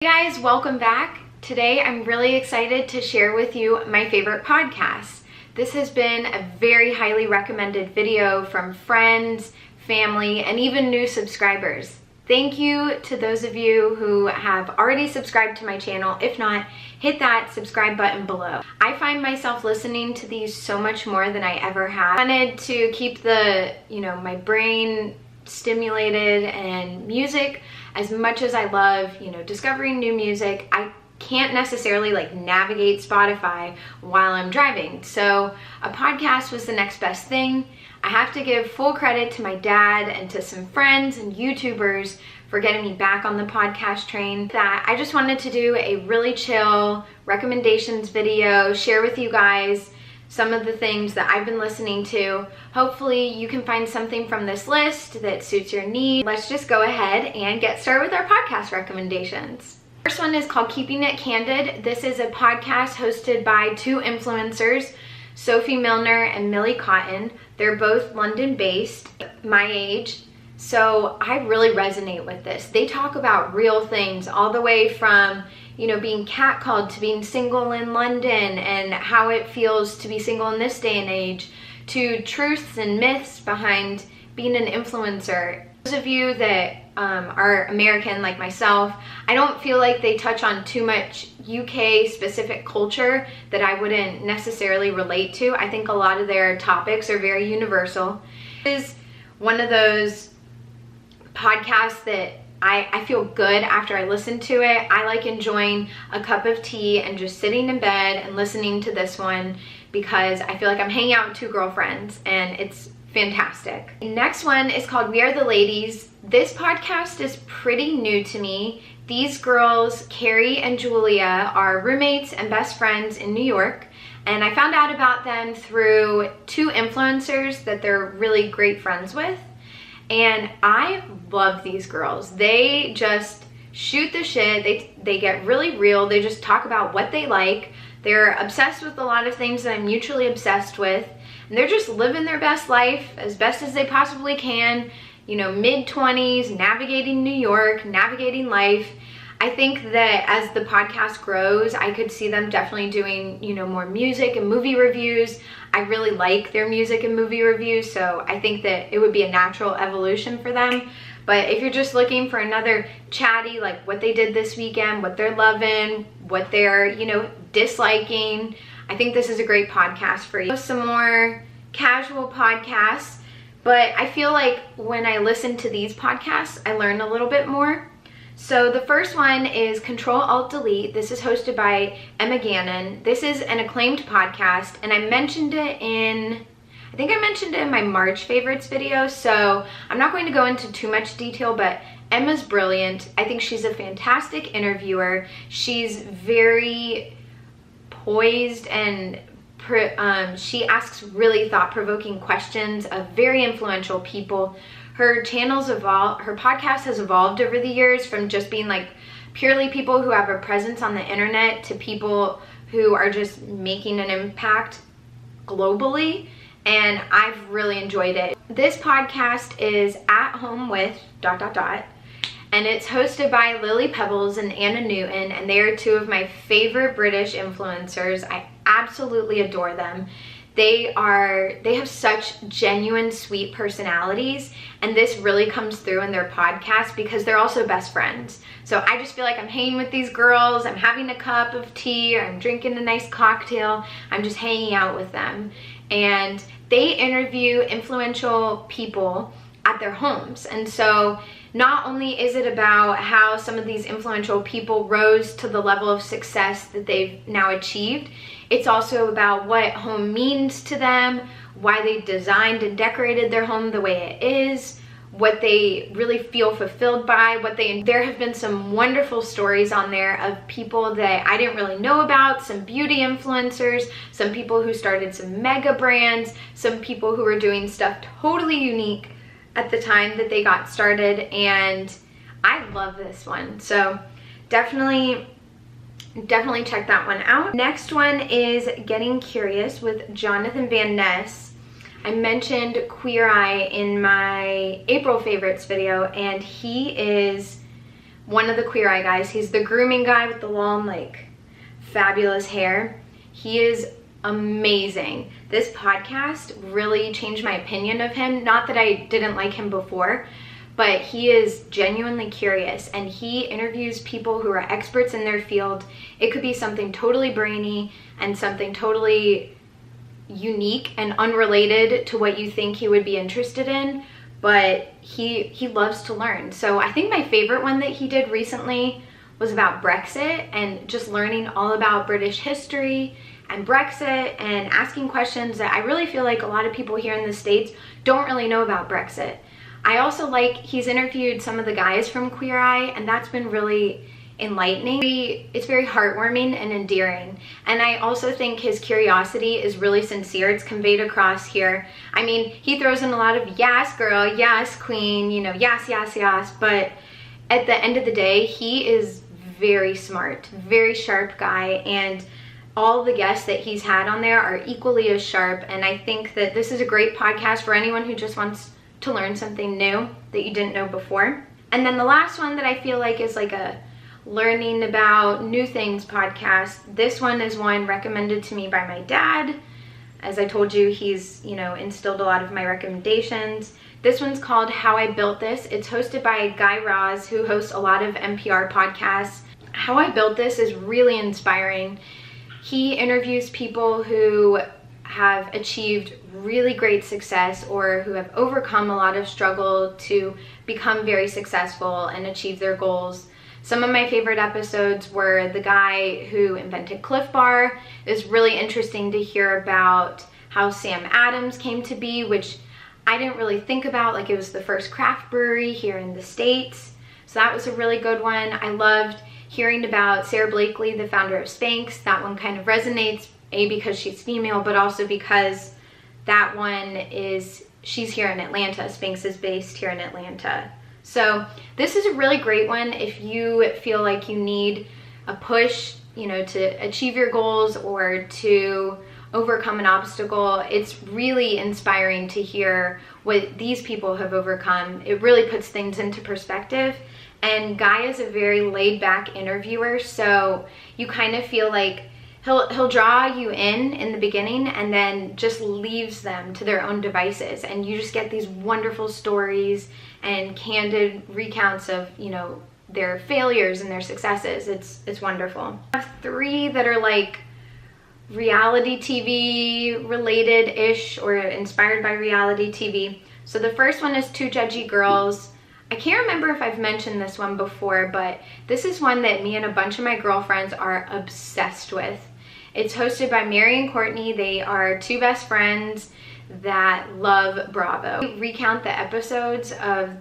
Hey guys, welcome back. Today I'm really excited to share with you my favorite podcasts. This has been a very highly recommended video from friends, family, and even new subscribers. Thank you to those of you who have already subscribed to my channel. If not, hit that subscribe button below. I find myself listening to these so much more than I ever have. I wanted to keep the, my brain stimulated, and music, as much as I love, discovering new music, I can't necessarily navigate Spotify while I'm driving. So a podcast was the next best thing. I have to give full credit to my dad and to some friends and YouTubers for getting me back on the podcast train. That I just wanted to do a really chill recommendations video, share with you guys some of the things that I've been listening to. Hopefully you can find something from this list that suits your needs. Let's just go ahead and get started with our podcast recommendations. First one is called Keeping It Candid. This is a podcast hosted by two influencers, Sophie Milner and Millie. They're both London based, my age. So I really resonate with this. They talk about real things, all the way from being catcalled to being single in London and how it feels to be single in this day and age, to truths and myths behind being an influencer. Those of you that are American like myself, I don't feel like they touch on too much UK specific culture that I wouldn't necessarily relate to. I think a lot of their topics are very universal. This is one of those podcasts that I feel good after I listen to it. I like enjoying a cup of tea and just sitting in bed and listening to this one because I feel like I'm hanging out with two girlfriends and it's fantastic. The next one is called We Are the Ladies. This podcast is pretty new to me. These girls, Carrie and Julia, are roommates and best friends in New York, and I found out about them through two influencers that they're really great friends with. And I love these girls. They just shoot the shit. They get really real. They just talk about what they like. They're obsessed with a lot of things that I'm mutually obsessed with. And they're just living their best life as best as they possibly can. Mid-20s, navigating New York, navigating life. I think that as the podcast grows, I could see them definitely doing, more music and movie reviews. I really like their music and movie reviews, so I think that it would be a natural evolution for them. But if you're just looking for another chatty, like what they did this weekend, what they're loving, what they're, disliking, I think this is a great podcast for you. Some more casual podcasts, but I feel like when I listen to these podcasts, I learn a little bit more. So the first one is Ctrl Alt Delete. This is hosted by Emma Gannon. This is an acclaimed podcast, and I mentioned it in my March favorites video, so I'm not going to go into too much detail, but Emma's brilliant. I think she's a fantastic interviewer. She's very poised, and she asks really thought-provoking questions of very influential people. Her podcast has evolved over the years from just being purely people who have a presence on the internet to people who are just making an impact globally, and I've really enjoyed it. This podcast is At Home with ... and it's hosted by Lily Pebbles and Anna Newton, and they are two of my favorite British influencers. I absolutely adore them. They have such genuine, sweet personalities, and this really comes through in their podcast because they're also best friends. So I just feel like I'm hanging with these girls, I'm having a cup of tea, or I'm drinking a nice cocktail, I'm just hanging out with them. And they interview influential people at their homes. And so not only is it about how some of these influential people rose to the level of success that they've now achieved, it's also about what home means to them, why they designed and decorated their home the way it is, what they really feel fulfilled by, there have been some wonderful stories on there of people that I didn't really know about, some beauty influencers, some people who started some mega brands, some people who were doing stuff totally unique at the time that they got started, and I love this one. So definitely check that one out. Next one is Getting Curious with Jonathan Van Ness. I mentioned Queer Eye in my April favorites video, and he is one of the Queer Eye guys. He's the grooming guy with the long, like, fabulous hair. He is amazing. This podcast really changed my opinion of him. Not that I didn't like him before, but he is genuinely curious, and he interviews people who are experts in their field. It could be something totally brainy and something totally unique and unrelated to what you think he would be interested in, but he loves to learn. So I think my favorite one that he did recently was about Brexit, and just learning all about British history and Brexit and asking questions that I really feel like a lot of people here in the States don't really know about Brexit. I also like, he's interviewed some of the guys from Queer Eye, and that's been really enlightening. It's very heartwarming and endearing. And I also think his curiosity is really sincere. It's conveyed across here. I mean, he throws in a lot of yes girl, yes queen, you know, yes, yes, yes. But at the end of the day, he is very smart, very sharp guy. And all the guests that he's had on there are equally as sharp. And I think that this is a great podcast for anyone who just wants to learn something new that you didn't know before. And then the last one that I feel like is like a learning about new things podcast. This one is one recommended to me by my dad. As I told you, he's, you know, instilled a lot of my recommendations. This one's called How I Built This. It's hosted by Guy Raz, who hosts a lot of NPR podcasts. How I Built This is really inspiring. He interviews people who have achieved really great success or who have overcome a lot of struggle to become very successful and achieve their goals. Some of my favorite episodes were the guy who invented Cliff Bar. It's really interesting to hear about how Sam Adams came to be, which I didn't really think about. Like, it was the first craft brewery here in the States. So that was a really good one. I loved hearing about Sarah Blakely, the founder of Spanx. That one kind of resonates, A, because she's female, but also because that one is, she's here in Atlanta. Spanx is based here in Atlanta. So this is a really great one if you feel like you need a push, you know, to achieve your goals or to overcome an obstacle. It's really inspiring to hear what these people have overcome. It really puts things into perspective. And Guy is a very laid-back interviewer, so you kind of feel like he'll draw you in the beginning and then just leaves them to their own devices, and you just get these wonderful stories and candid recounts of, you know, their failures and their successes. It's wonderful. I have three that are like reality TV related-ish or inspired by reality TV. So the first one is Two Judgey Girls. I can't remember if I've mentioned this one before, but this is one that me and a bunch of my girlfriends are obsessed with. It's hosted by Mary and Courtney. They are two best friends that love Bravo. We recount the episodes of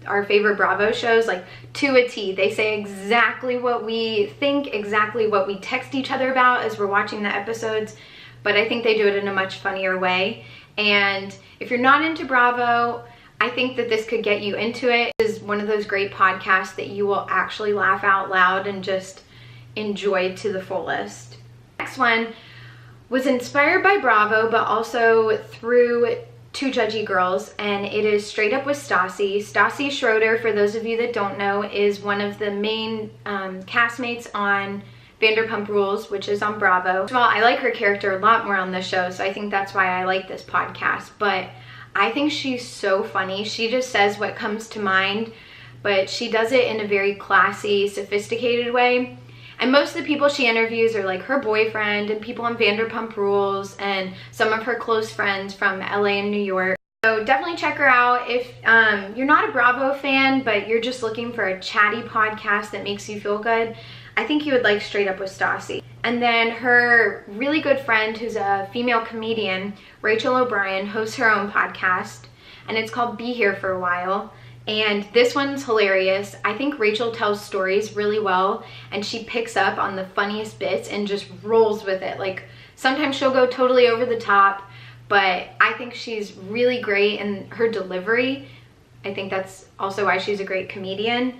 our favorite Bravo shows like to a T. They say exactly what we think, exactly what we text each other about as we're watching the episodes, but I think they do it in a much funnier way. And if you're not into Bravo, I think that this could get you into it. This is one of those great podcasts that you will actually laugh out loud and just enjoy to the fullest. Next one was inspired by Bravo, but also through Two Judgey Girls, and it is Straight Up with Stassi. Stassi Schroeder, for those of you that don't know, is one of the main castmates on Vanderpump Rules, which is on Bravo. First of all, I like her character a lot more on this show, so I think that's why I like this podcast, but I think she's so funny. She just says what comes to mind, but she does it in a very classy, sophisticated way. And most of the people she interviews are like her boyfriend and people on Vanderpump Rules and some of her close friends from LA and New York. So definitely check her out. If you're not a Bravo fan, but you're just looking for a chatty podcast that makes you feel good, I think you would like Straight Up with Stassi. And then her really good friend, who's a female comedian, Rachel O'Brien, hosts her own podcast, and it's called Be Here for a While. And this one's hilarious. I think Rachel tells stories really well, and she picks up on the funniest bits and just rolls with it. Like, sometimes she'll go totally over the top, but I think she's really great in her delivery. I think that's also why she's a great comedian.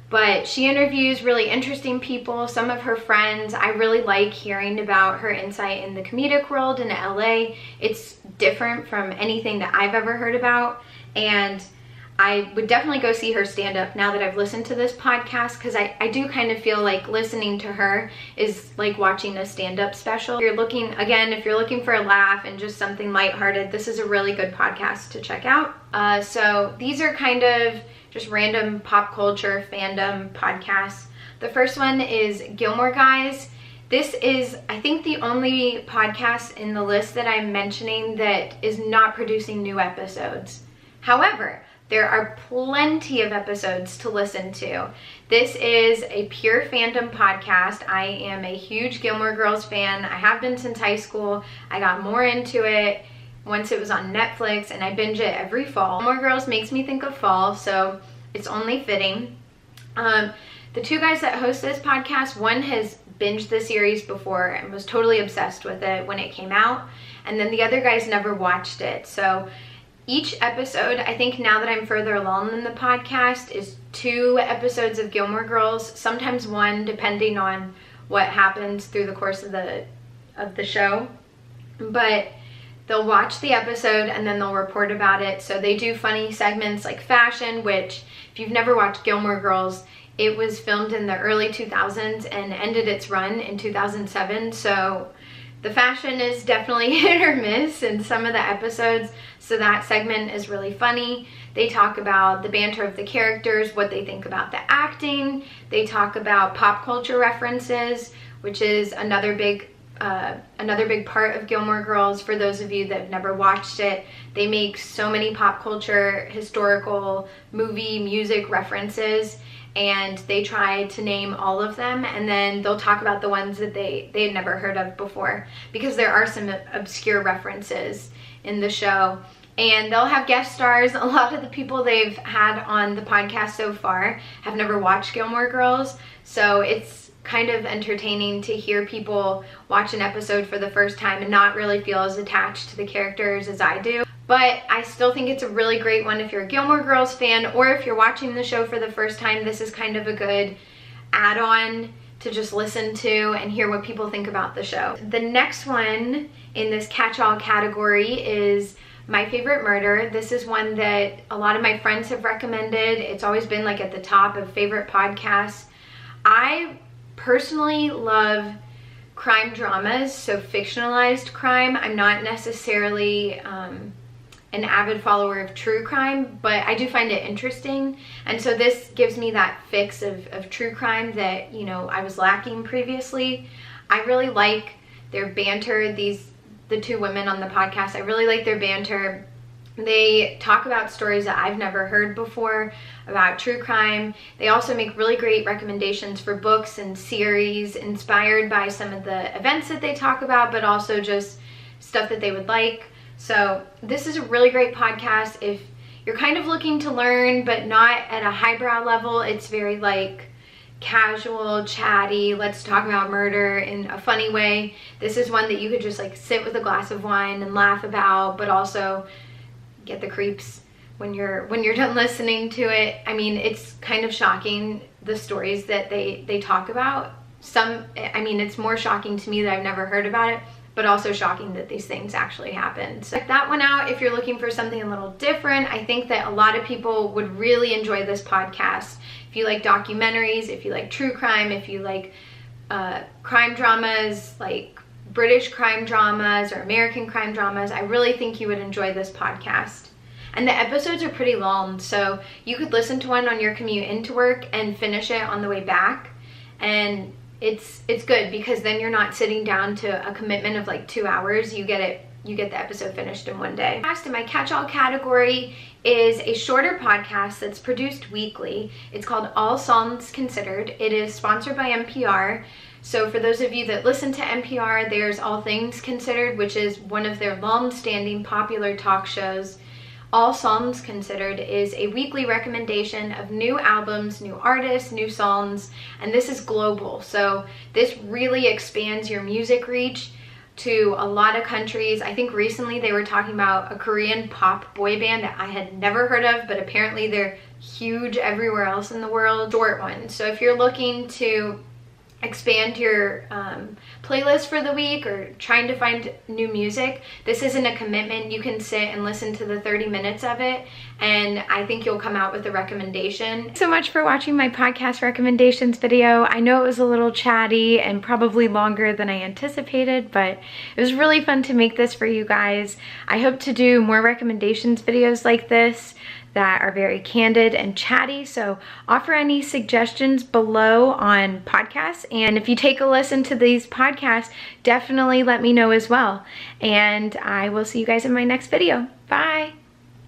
But she interviews really interesting people, some of her friends. I really like hearing about her insight in the comedic world in LA. It's different from anything that I've ever heard about. And I would definitely go see her stand up now that I've listened to this podcast, because I do kind of feel like listening to her is like watching a stand-up special. If you're looking, again, if you're looking for a laugh and just something lighthearted, this is a really good podcast to check out. So these are kind of just random pop culture fandom podcasts. The first one is Gilmore Guys. This is, I think, the only podcast in the list that I'm mentioning that is not producing new episodes. However, there are plenty of episodes to listen to. This is a pure fandom podcast. I am a huge Gilmore Girls fan. I have been since high school. I got more into it once it was on Netflix, and I binge it every fall. Gilmore Girls makes me think of fall, so it's only fitting. The two guys that host this podcast, one has binged the series before and was totally obsessed with it when it came out, and then the other guys never watched it. So each episode, I think now that I'm further along in the podcast, is 2 episodes of Gilmore Girls, sometimes 1 depending on what happens through the course of the show. But they'll watch the episode and then they'll report about it. So they do funny segments like fashion, which if you've never watched Gilmore Girls, it was filmed in the early 2000s and ended its run in 2007. So the fashion is definitely hit or miss in some of the episodes, so that segment is really funny. They talk about the banter of the characters, what they think about the acting. They talk about pop culture references, which is another big part of Gilmore Girls. For those of you that have never watched it, they make so many pop culture, historical, movie, music references, and they try to name all of them, and then they'll talk about the ones that they had never heard of before, because there are some obscure references in the show. And they'll have guest stars. A lot of the people they've had on the podcast so far have never watched Gilmore Girls, so it's kind of entertaining to hear people watch an episode for the first time and not really feel as attached to the characters as I do. But I still think it's a really great one if you're a Gilmore Girls fan, or if you're watching the show for the first time. This is kind of a good add-on to just listen to and hear what people think about the show. The next one in this catch-all category is My Favorite Murder. This is one that a lot of my friends have recommended. It's always been like at the top of favorite podcasts. I personally love crime dramas, so fictionalized crime. I'm not necessarily an avid follower of true crime, but I do find it interesting, and so this gives me that fix of true crime that, you know, I was lacking previously. I really like their banter. The 2 women on the podcast, I really like their banter. They talk about stories that I've never heard before about true crime. They also make really great recommendations for books and series inspired by some of the events that they talk about, but also just stuff that they would like. So this is a really great podcast if you're kind of looking to learn, but not at a highbrow level. It's very like casual, chatty, let's talk about murder in a funny way. This is one that you could just like sit with a glass of wine and laugh about, but also get the creeps when you're done listening to it. I mean, it's kind of shocking, the stories that they talk about. I mean, it's more shocking to me that I've never heard about it, but also shocking that these things actually happen. So check that one out if you're looking for something a little different. I think that a lot of people would really enjoy this podcast. If you like documentaries, if you like true crime, if you like crime dramas, like British crime dramas or American crime dramas, I really think you would enjoy this podcast. And the episodes are pretty long, so you could listen to one on your commute into work and finish it on the way back. And it's good, because then you're not sitting down to a commitment of like 2 hours. You get the episode finished in one day. Last in my catch-all category is a shorter podcast that's produced weekly. It's called All Songs Considered. It is sponsored by NPR. So for those of you that listen to NPR, there's All Things Considered, which is one of their long-standing popular talk shows. All Songs Considered is a weekly recommendation of new albums, new artists, new songs, and this is global. So this really expands your music reach to a lot of countries. I think recently they were talking about a Korean pop boy band that I had never heard of, but apparently they're huge everywhere else in the world. Short one. So if you're looking to expand your playlist for the week or trying to find new music, this isn't a commitment. You can sit and listen to the 30 minutes of it, and I think you'll come out with a recommendation. Thanks so much for watching my podcast recommendations video. I know it was a little chatty and probably longer than I anticipated, but it was really fun to make this for you guys. I hope to do more recommendations videos like this that are very candid and chatty, so offer any suggestions below on podcasts, and if you take a listen to these podcasts, definitely let me know as well, and I will see you guys in my next video. Bye!